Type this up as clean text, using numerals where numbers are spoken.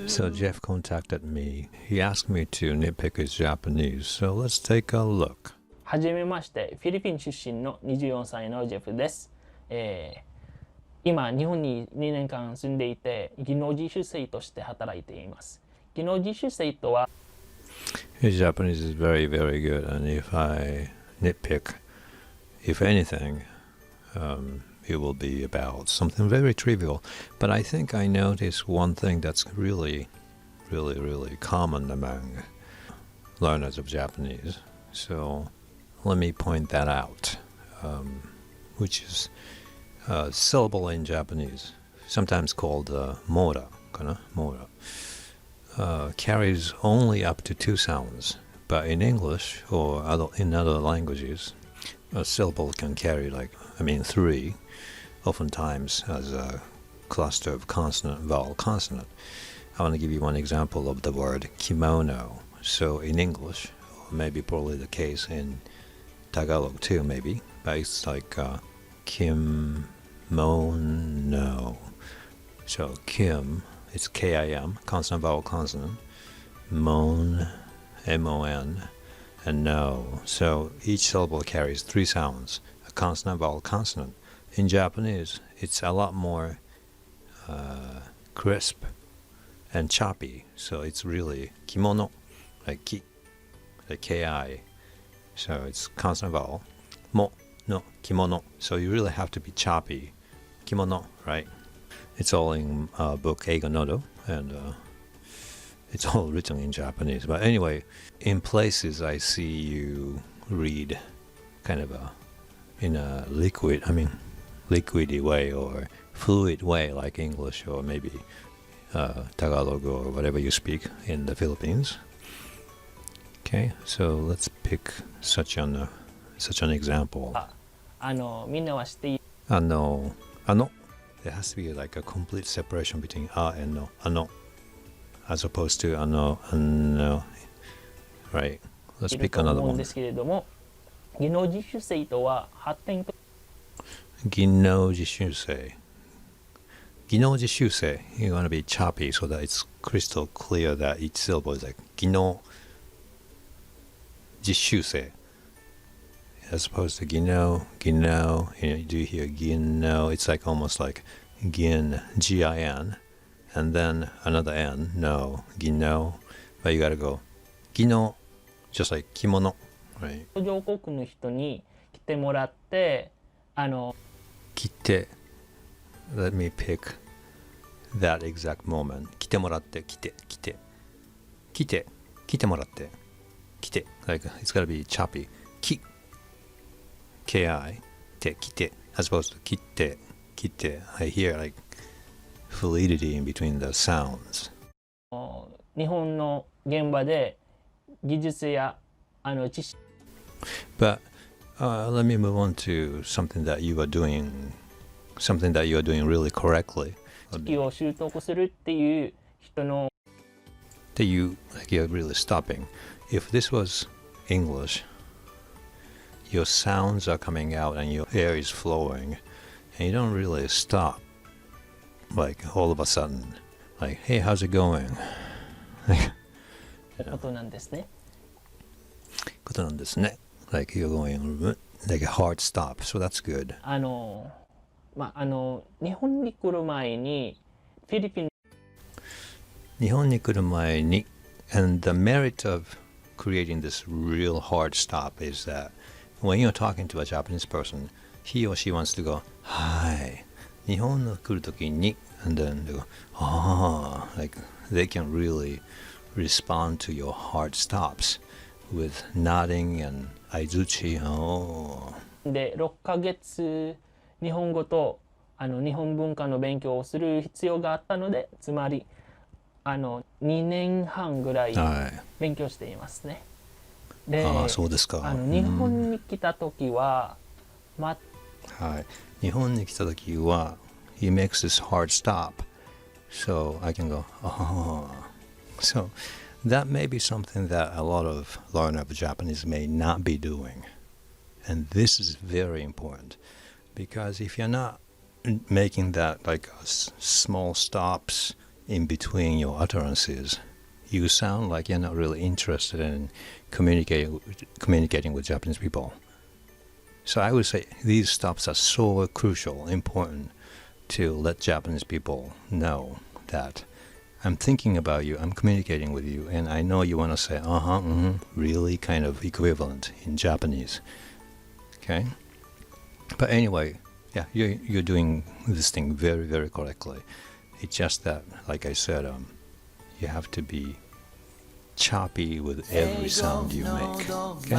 So Jeff contacted me. He asked me to nitpick his Japanese. So let's take a look. はじめまして、フィリピン出身の24歳のジェフです。今、日本に2年間住んでいて、技能実習生として働いています。技能実習生とは、His Japanese is very, very good. And if I nitpick, if anything, it will be about something very trivial. But I think I noticed one thing that's really, really, really common among learners of Japanese. So let me point that out, which is syllable in Japanese, sometimes called mora, mora, carries only up to 2 sounds. But in English or in other languages, a syllable can carry 3, oftentimes as a cluster of consonant, vowel, consonant. I want to give you one example of the word kimono. So in English, or maybe probably the case in Tagalog too, maybe, but it's like kimono. So kim, it's K-I-M, consonant, vowel, consonant. Mon, M-O-N, and no. So each syllable carries 3 sounds, a consonant, vowel, consonant. In Japanese, it's a lot more crisp and choppy. So it's really kimono, like ki, like K-I. So it's consonant, vowel. Mo, no, kimono. So you really have to be choppy. Kimono, right? It's all in book Eigo Nodo, and it's all written in Japanese. But anyway, in places I see you read kind of in a liquidy way or fluid way like English or maybe Tagalog or whatever you speak in the Philippines. Okay, so let's pick such an example. みんなは知っている。There has to be like a complete separation between and no, as opposed to no. Right. Let's pick another one. ですけれども、技能実習生とは発展と。技能実習生. You want to be choppy so that it's crystal clear that each syllable is like 技能実習生. As opposed to gino, do you hear gino? It's like almost like gin, G-I-N, and then another N, no, gino. But you gotta go gino, just like kimono, right? 上国の人に来てもらって、来て, let me pick that exact moment. 来てもらって、来てもらって、来て. Like, it's gotta be choppy. K-I, て、来て, as opposed to 来て. I hear like fluidity in between the sounds. 日本の現場で技術や知識。But let me move on to something that you are doing really correctly. 知識を習得するっていう人の。That you're really stopping. If this was English, your sounds are coming out and your air is flowing, and you don't really stop, like all of a sudden, like, hey, how's it going? ことなんですね。Like you're going like a hard stop, so that's good. 日本に来る前にフィリピン。日本に来る前に and the merit of creating this real hard stop is that when you're talking to a Japanese person, he or she wants to go, hi. 日本に来るときに and then they go, like they can really respond to your hard stops with nodding and 相づち.で、6ヶ月日本語と日本文化の勉強をする必要があったので、つまり2年半ぐらい勉強していますね。で、そうですか。日本に来た時は、日本に来た時は he makes this hard stop, so I can go, so that may be something that a lot of learners of Japanese may not be doing, and this is very important because if you're not making that like small stops in between your utterances, you sound like you're not really interested in communicating with Japanese people. So I would say these stops are so crucial, important to let Japanese people know that I'm thinking about you, I'm communicating with you, and I know you want to say, really kind of equivalent in Japanese. Okay? But anyway, yeah, you're doing this thing very, very correctly. It's just that, like I said, you have to be choppy with every sound you make. Okay?